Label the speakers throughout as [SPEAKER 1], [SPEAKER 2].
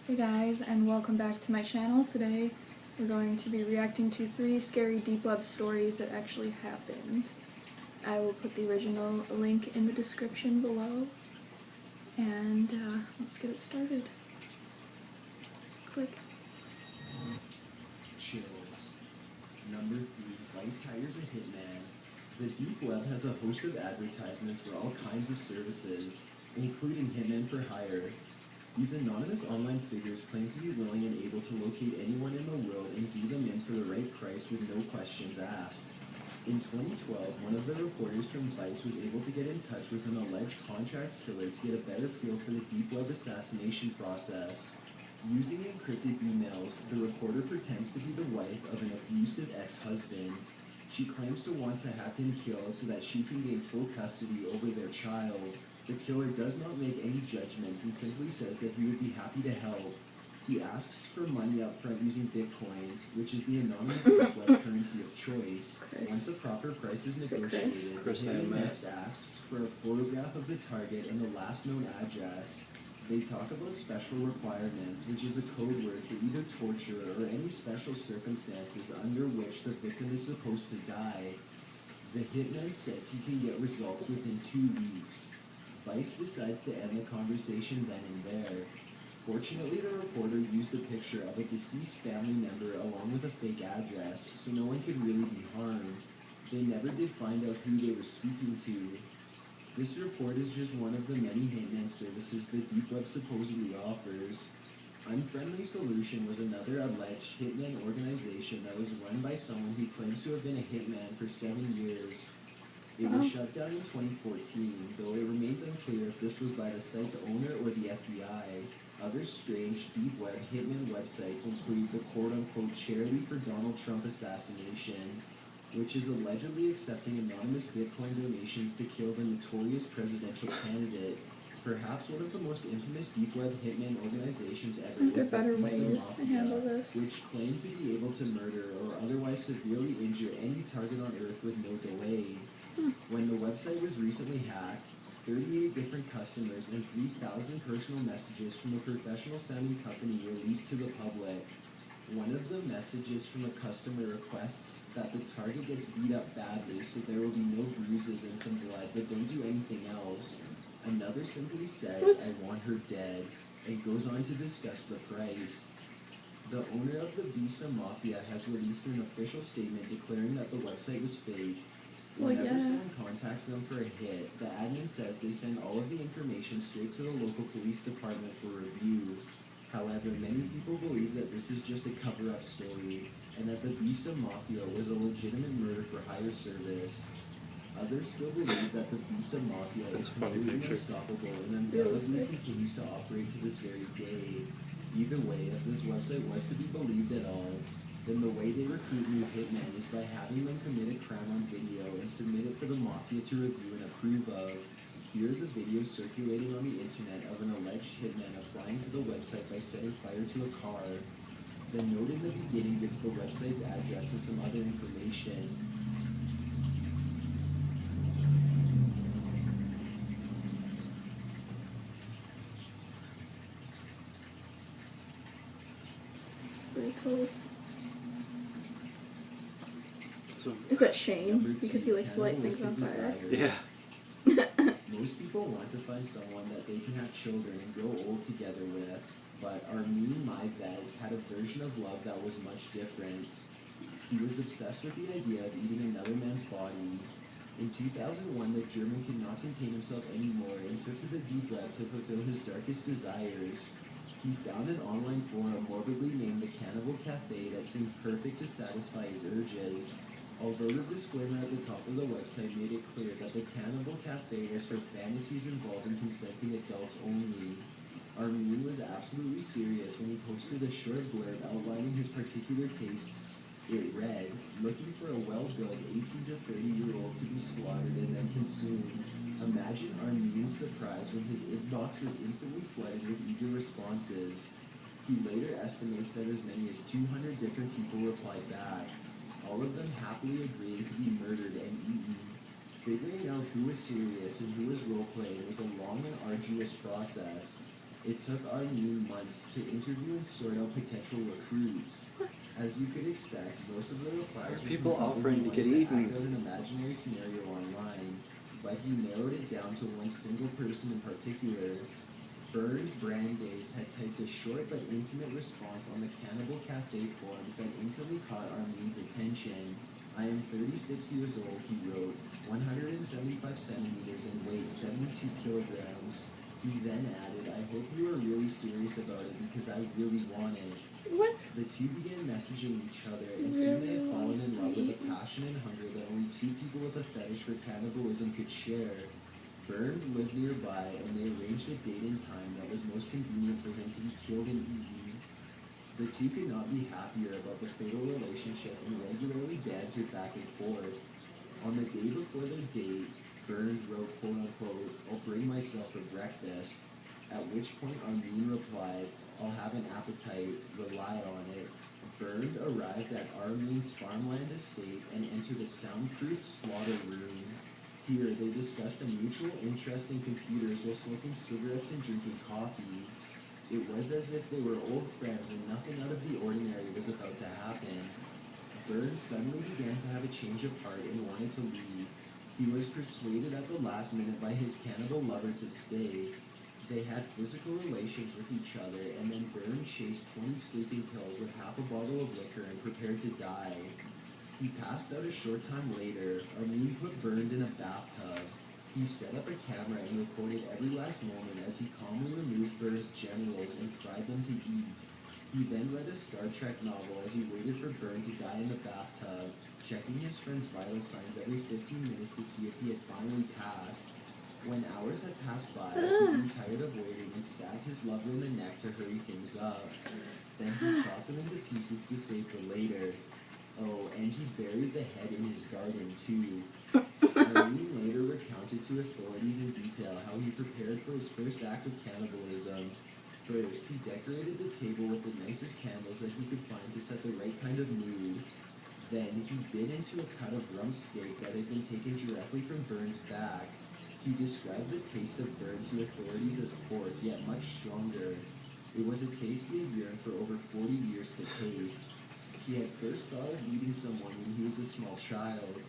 [SPEAKER 1] Hey guys, and welcome back to my channel. Today we're going to be reacting to 3 scary deep web stories that actually happened. I will put the original link in the description below, and let's get it started. Click.
[SPEAKER 2] Chills. Number 3, Vice hires a hitman. The deep web has a host of advertisements for all kinds of services, including hitmen for hire. These anonymous online figures claim to be willing and able to locate anyone in the world and do them in for the right price with no questions asked. In 2012, one of the reporters from Vice was able to get in touch with an alleged contract killer to get a better feel for the deep web assassination process. Using encrypted emails, the reporter pretends to be the wife of an abusive ex-husband. She claims to want to have him killed so that she can gain full custody over their child. The killer does not make any judgments and simply says that he would be happy to help. He asks for money up front using bitcoins, which is the anonymous deep web currency of choice. Once a proper price is negotiated, the hitman next asks for a photograph of the target and the last known address. They talk about special requirements, which is a code word for either torture or any special circumstances under which the victim is supposed to die. The hitman says he can get results within 2 weeks. Vice decides to end the conversation then and there. Fortunately, the reporter used a picture of a deceased family member along with a fake address, so no one could really be harmed. They never did find out who they were speaking to. This report is just one of the many hitman services the deep web supposedly offers. Unfriendly Solution was another alleged hitman organization that was run by someone who claims to have been a hitman for 7 years. It was shut down in 2014, though it remains unclear if this was by the site's owner or the FBI. Other strange deep web hitman websites include the quote-unquote Charity for Donald Trump Assassination, which is allegedly accepting anonymous Bitcoin donations to kill the notorious presidential candidate. Perhaps one of the most infamous deep web hitman organizations ever was the Visa Mafia, which claimed to be able to murder or otherwise severely injure any target on Earth with no delay. When the website was recently hacked, 38 different customers and 3,000 personal messages from a professional-sounding company were leaked to the public. One of the messages from a customer requests that the target gets beat up badly so there will be no bruises and some blood, but don't do anything else. Another simply says, "I want her dead," and goes on to discuss the price. The owner of the Visa Mafia has released an official statement declaring that the website was fake. Whenever someone contacts them for a hit, the admin says they send all of the information straight to the local police department for review. However, many people believe that this is just a cover-up story, and that the Visa Mafia was a legitimate murder-for-hire service. Others still believe that the Visa Mafia is completely unstoppable and undoubtedly continues to operate to this very day. Either way, if this website was to be believed at all, then the way they recruit new hitmen is by having them commit a crime on video and submit it for the Mafia to review and approve of. Here is a video circulating on the internet of an alleged hitman applying to the website by setting fire to a car. The note in the beginning gives the website's address and some other information.
[SPEAKER 1] Is that Shane? Because he likes to light things on fire.
[SPEAKER 3] Yeah.
[SPEAKER 2] Most people want to find someone that they can have children and grow old together with, but Armin Maives had a version of love that was much different. He was obsessed with the idea of eating another man's body. In 2001, the German could not contain himself anymore and took to the deep web to fulfill his darkest desires. He found an online forum morbidly named the Cannibal Cafe that seemed perfect to satisfy his urges. Although the disclaimer at the top of the website made it clear that the Cannibal Cafe was for fantasies involving consenting adults only, Armin was absolutely serious when he posted a short blurb outlining his particular tastes. It read, "Looking for a well-built 18 to 30-year-old to be slaughtered and then consumed." Imagine Armin's surprise when his inbox was instantly flooded with eager responses. He later estimates that as many as 200 different people replied back, all of them happily agreeing to be murdered and eaten. Figuring out who was serious and who was role-playing was a long and arduous process. It took Armin months to interview and sort out potential recruits.
[SPEAKER 1] What?
[SPEAKER 2] As you could expect, most of the replies were
[SPEAKER 3] People
[SPEAKER 2] from
[SPEAKER 3] offering to
[SPEAKER 2] who
[SPEAKER 3] get
[SPEAKER 2] wanted
[SPEAKER 3] eaten.
[SPEAKER 2] act out an imaginary scenario online, but he narrowed it down to one single person in particular. Bernd Brandeis had typed a short but intimate response on the Cannibal Cafe forums that instantly caught Armin's attention. I am 36 years old, he wrote, 175 centimeters and weight 72 kilograms. He then added, I hope you are really serious about it because I really want it.
[SPEAKER 1] What?
[SPEAKER 2] The two began messaging each other, and soon they had fallen in love with a passion and hunger that only two people with a fetish for cannibalism could share. Bernd lived nearby, and they arranged a date and time that was most convenient for him to be killed and eaten. The two could not be happier about the fatal relationship and regularly bantered back and forth. On the day before their date, Bernd wrote, quote-unquote, I'll bring myself for breakfast, at which point Armin replied, I'll have an appetite, rely on it. Bernd arrived at Armin's farmland estate and entered a soundproof slaughter room. Here, they discussed a mutual interest in computers while smoking cigarettes and drinking coffee. It was as if they were old friends and nothing out of the ordinary was about to happen. Bernd suddenly began to have a change of heart and wanted to leave. He was persuaded at the last minute by his cannibal lover to stay. They had physical relations with each other, and then Bernd chased 20 sleeping pills with half a bottle of liquor and prepared to die. He passed out a short time later. Armin put Bernd in a bathtub. He set up a camera and recorded every last moment as he calmly removed Bernd's genitals and fried them to eat. He then read a Star Trek novel as he waited for Bernd to die in the bathtub, checking his friend's vital signs every 15 minutes to see if he had finally passed. When hours had passed by, he grew tired of waiting and stabbed his lover in the neck to hurry things up. Then he chopped them into pieces to save for later. Oh, and he buried the head in his garden, too. Armin later recounted to authorities in detail how he prepared for his first act of cannibalism. First, he decorated the table with the nicest candles that he could find to set the right kind of mood. Then, he bit into a cut of rump steak that had been taken directly from Bernd's back. He described the taste of Bernd to authorities as pork, yet much stronger. It was a taste he had yearned for over 40 years to taste. He had first thought of eating someone when he was a small child.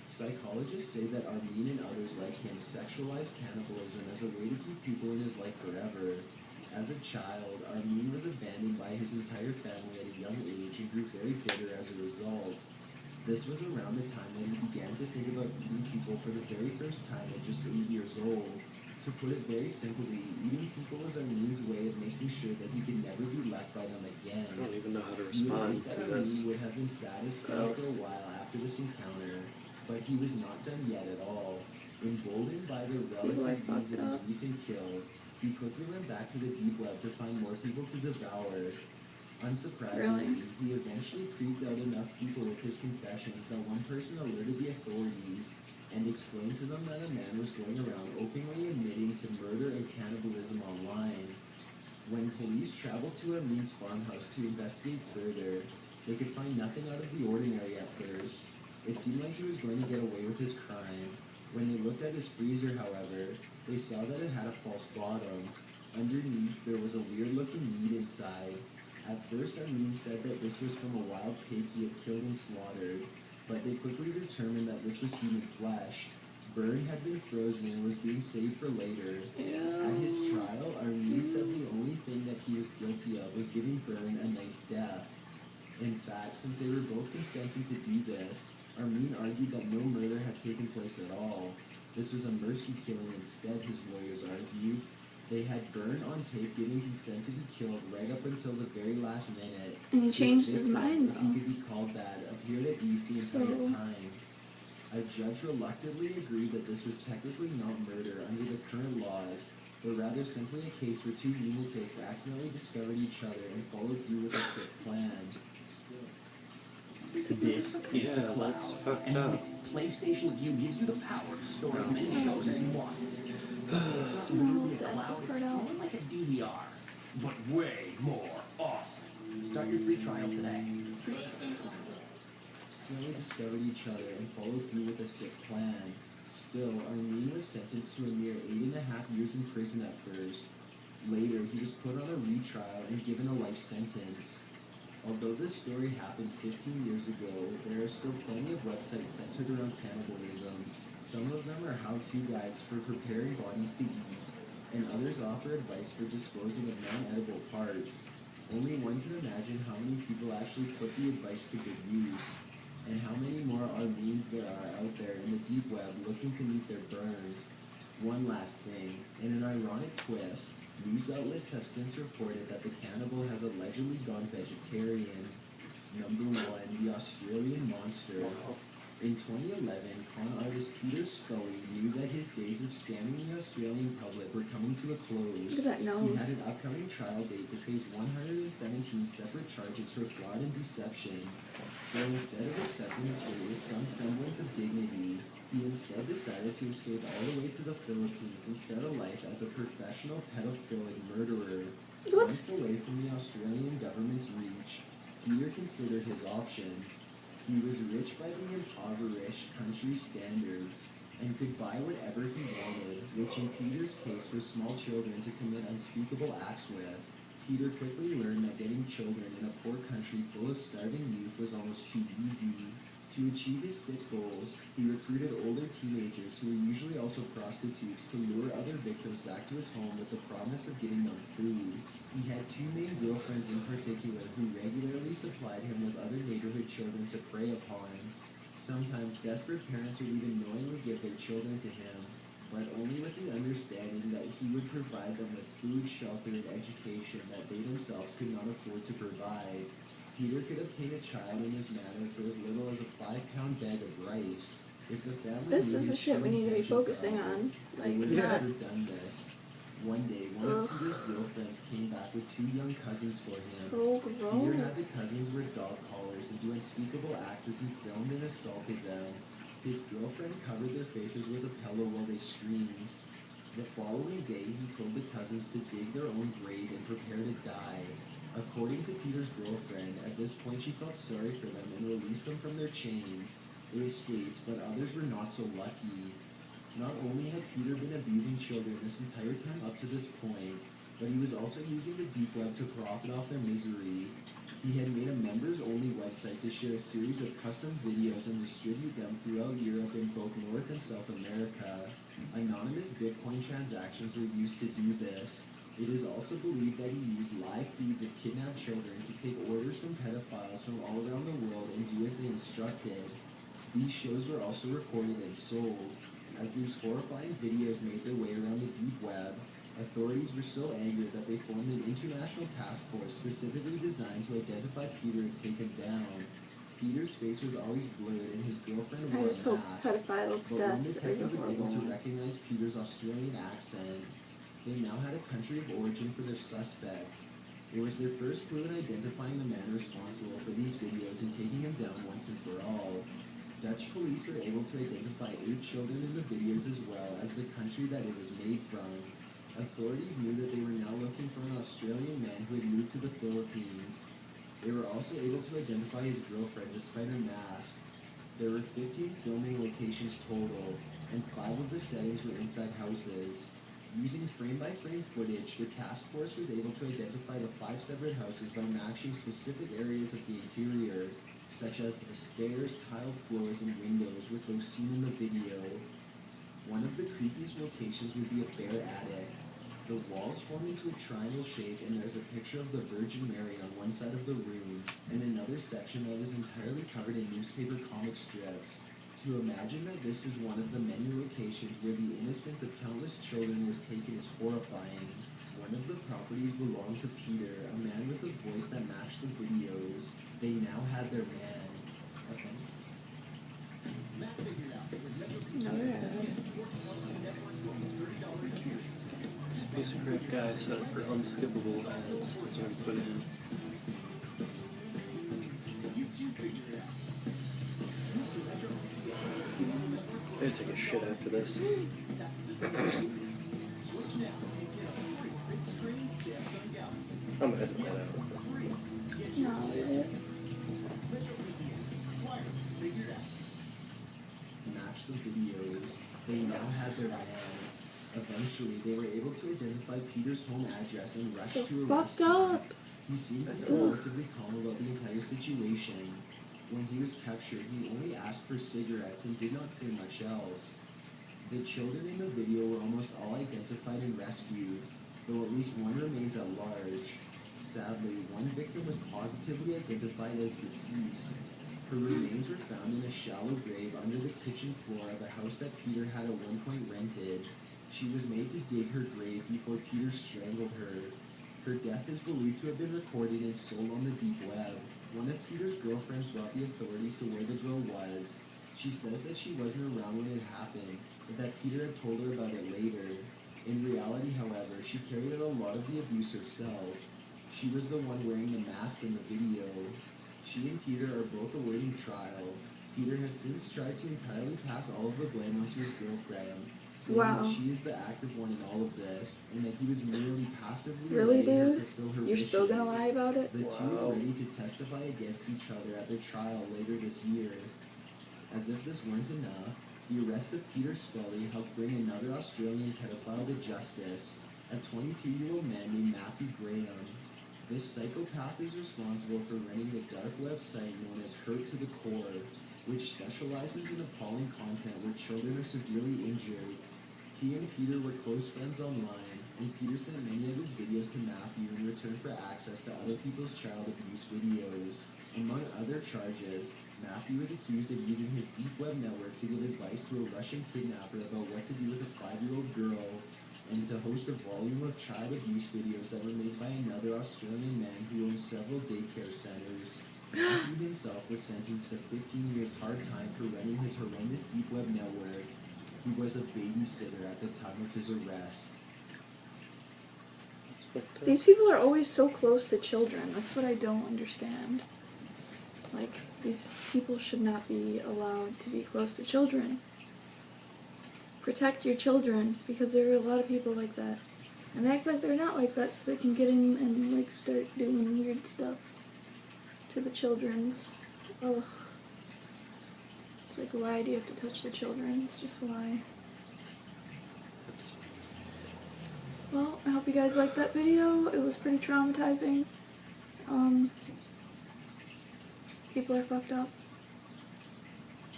[SPEAKER 2] Psychologists say that Armin and others like him sexualized cannibalism as a way to keep people in his life forever. As a child, Armin was abandoned by his entire family at a young age and grew very bitter as a result. This was around the time when he began to think about eating people for the very first time at just 8 years old. To put it very simply, eating people was Armin's way of making sure that he could never be left by them again.
[SPEAKER 3] I don't even know how to
[SPEAKER 2] You would
[SPEAKER 3] respond
[SPEAKER 2] think that
[SPEAKER 3] to this.
[SPEAKER 2] Armin would have been satisfied for a while after this encounter, but he was not done yet at all. Emboldened by the relative ease of his recent kill, he quickly went back to the deep web to find more people to devour. Unsurprisingly, he eventually creeped out enough people with his confessions that one person alerted the authorities and explained to them that a man was going around openly admitting to murder and cannibalism online. When police traveled to Armin's farmhouse to investigate further, they could find nothing out of the ordinary at first. It seemed like he was going to get away with his crime. When they looked at his freezer, however, they saw that it had a false bottom. Underneath, there was a weird-looking meat inside. At first, Armin said that this was from a wild pig he had killed and slaughtered, but they quickly determined that this was human flesh. Bernd had been frozen and was being saved for later. At his trial, Armin said the only thing that he was guilty of was giving Bernd a nice death. In fact, since they were both consenting to do this, Armin argued that no murder had taken place at all. This was a mercy killing instead, his lawyers argued. They had Bernd on tape giving consent to be killed right up until the very last minute.
[SPEAKER 1] And he changed his
[SPEAKER 2] victim,
[SPEAKER 1] mind,
[SPEAKER 2] if he could be called that, appeared at ease the entire time. A judge reluctantly agreed that this was technically not murder under the current laws, but rather simply a case where two lunatics accidentally discovered each other and followed through with a sick plan.
[SPEAKER 4] This is the
[SPEAKER 3] Yeah,
[SPEAKER 4] cloud,
[SPEAKER 3] that's fucked
[SPEAKER 4] and
[SPEAKER 3] up.
[SPEAKER 4] with PlayStation View gives you the power to store as many shows as you want. It's not really a cloud, it's more like a DVR, but way more awesome. Start your free trial today.
[SPEAKER 2] Accidentally discovered each other and followed through with a sick plan. Still, Armin was sentenced to a mere 8.5 years in prison at first. Later, he was put on a retrial and given a life sentence. Although this story happened 15 years ago, there are still plenty of websites centered around cannibalism. Some of them are how-to guides for preparing bodies to eat, and others offer advice for disposing of non-edible parts. Only one can imagine how many people actually put the advice to good use, and how many more Armenes there are out there in the deep web looking to meet their burns. One last thing, in an ironic twist, news outlets have since reported that the cannibal has allegedly gone vegetarian. Number 1, the Australian monster. In 2011, con artist Peter Scully knew that his days of scamming the Australian public were coming to a close.
[SPEAKER 1] Look at that nose.
[SPEAKER 2] He had an upcoming trial date to face 117 separate charges for fraud and deception. So instead of accepting his fate with some semblance of dignity, he instead decided to escape all the way to the Philippines and start a life as a professional pedophilic murderer.
[SPEAKER 1] What?
[SPEAKER 2] Once away from the Australian government's reach, Peter considered his options. He was rich by the impoverished country's standards and could buy whatever he wanted, which in Peter's case were small children to commit unspeakable acts with. Peter quickly learned that getting children in a poor country full of starving youth was almost too easy. To achieve his sick goals, he recruited older teenagers who were usually also prostitutes to lure other victims back to his home with the promise of getting them food. He had 2 main girlfriends in particular who regularly supplied him with other neighborhood children to prey upon. Sometimes desperate parents would even knowingly give their children to him, but only with the understanding that he would provide them with food, shelter, and education that they themselves could not afford to provide. Peter could obtain a child in this manner for as little as a 5-pound bag of rice. If the family
[SPEAKER 1] This
[SPEAKER 2] knew
[SPEAKER 1] is the
[SPEAKER 2] his
[SPEAKER 1] shit we
[SPEAKER 2] true
[SPEAKER 1] need to be
[SPEAKER 2] intentions,
[SPEAKER 1] focusing
[SPEAKER 2] however,
[SPEAKER 1] on.
[SPEAKER 2] they
[SPEAKER 1] Like,
[SPEAKER 2] would
[SPEAKER 1] not.
[SPEAKER 2] have never done this. One day, one of
[SPEAKER 1] Ugh.
[SPEAKER 2] Peter's girlfriends came back with 2 young cousins for him.
[SPEAKER 1] So
[SPEAKER 2] Peter had the
[SPEAKER 1] gross.
[SPEAKER 2] cousins wear dog collars and do unspeakable acts as he filmed and assaulted them. His girlfriend covered their faces with a pillow while they screamed. The following day, he told the cousins to dig their own grave and prepare to die. According to Peter's girlfriend, at this point she felt sorry for them and released them from their chains. They escaped, but others were not so lucky. Not only had Peter been abusing children this entire time up to this point, but he was also using the deep web to profit off their misery. He had made a members-only website to share a series of custom videos and distribute them throughout Europe in both North and South America. Anonymous Bitcoin transactions were used to do this. It is also believed that he used live feeds of kidnapped children to take orders from pedophiles from all around the world and do as they instructed. These shows were also recorded and sold. As these horrifying videos made their way around the deep web, authorities were so angry that they formed an international task force specifically designed to identify Peter and take him down. Peter's face was always blurred and his girlfriend
[SPEAKER 1] I
[SPEAKER 2] wore
[SPEAKER 1] just
[SPEAKER 2] a
[SPEAKER 1] hope
[SPEAKER 2] mask.
[SPEAKER 1] pedophile's
[SPEAKER 2] But
[SPEAKER 1] death
[SPEAKER 2] one
[SPEAKER 1] is a
[SPEAKER 2] detective was able
[SPEAKER 1] horrible
[SPEAKER 2] to
[SPEAKER 1] one.
[SPEAKER 2] recognize Peter's Australian accent. They now had a country of origin for their suspect. It was their first clue in identifying the man responsible for these videos and taking him down once and for all. Dutch police were able to identify 8 children in the videos as well as the country that it was made from. Authorities knew that they were now looking for an Australian man who had moved to the Philippines. They were also able to identify his girlfriend despite her mask. There were 15 filming locations total, and 5 of the settings were inside houses. Using frame-by-frame footage, the task force was able to identify the 5 separate houses by matching specific areas of the interior, such as the stairs, tiled floors, and windows with those seen in the video. One of the creepiest locations would be a bare attic. The walls form into a triangle shape and there's a picture of the Virgin Mary on one side of the room, and another section that is entirely covered in newspaper comic strips. To imagine that this is one of the many locations where the innocence of countless children was taken is horrifying. One of the properties belonged to Peter, a man with a voice that matched the videos. They now had their man. Okay.
[SPEAKER 1] No, yeah.
[SPEAKER 3] This piece of crap guy set up for unskippable ads. That's what I put in. I'm gonna take a shit after this. I'm gonna edit that out.
[SPEAKER 1] No, it,
[SPEAKER 2] Match the videos. They now had their man. Eventually, they were able to identify Peter's home address and rushed
[SPEAKER 1] So
[SPEAKER 2] to
[SPEAKER 1] fucked
[SPEAKER 2] arrest him.
[SPEAKER 1] up.
[SPEAKER 2] He seemed to be relatively calm about the entire situation. When he was captured, he only asked for cigarettes and did not say much else. The children in the video were almost all identified and rescued, though at least one remains at large. Sadly, one victim was positively identified as deceased. Her remains were found in a shallow grave under the kitchen floor of a house that Peter had at one point rented. She was made to dig her grave before Peter strangled her. Her death is believed to have been recorded and sold on the deep web. One of Peter's girlfriends brought the authorities to where the girl was. She says that she wasn't around when it happened, but that Peter had told her about it later. In reality, however, she carried out a lot of the abuse herself. She was the one wearing the mask in the video. She and Peter are both awaiting trial. Peter has since tried to entirely pass all of the blame onto his girlfriend, saying
[SPEAKER 1] Wow.
[SPEAKER 2] that she is the active one in all of this, and that he was merely passively
[SPEAKER 1] Really,
[SPEAKER 2] letting her
[SPEAKER 1] dude?
[SPEAKER 2] fulfill her
[SPEAKER 1] You're still gonna
[SPEAKER 2] wishes.
[SPEAKER 1] lie about it?
[SPEAKER 2] The two
[SPEAKER 3] Wow.
[SPEAKER 2] are ready to testify against each other at their trial later this year. As if this weren't enough, the arrest of Peter Scully helped bring another Australian pedophile to justice, a 22-year-old man named Matthew Graham. This psychopath is responsible for running the dark website known as Hurt to the Core, which specializes in appalling content where children are severely injured. He and Peter were close friends online, and Peter sent many of his videos to Matthew in return for access to other people's child abuse videos. Among other charges, Matthew is accused of using his deep web network to give advice to a Russian kidnapper about what to do with a 5-year-old girl, and to host a volume of child abuse videos that were made by another Australian man who owns several daycare centers. Matthew himself was sentenced to 15 years hard time for running his horrendous deep web network. He was a babysitter at the time of his arrest.
[SPEAKER 3] That's fucked up.
[SPEAKER 1] These people are always so close to children. That's what I don't understand. Like, these people should not be allowed to be close to children. Protect your children, because there are a lot of people like that. And they act like they're not like that so they can get in and, like, start doing weird stuff to the children's. Ugh. It's like, why do you have to touch the children? It's just why.
[SPEAKER 3] That's,
[SPEAKER 1] Well, I hope you guys liked that video. It was pretty traumatizing. People are fucked up.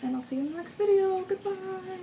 [SPEAKER 1] And I'll see you in the next video. Goodbye.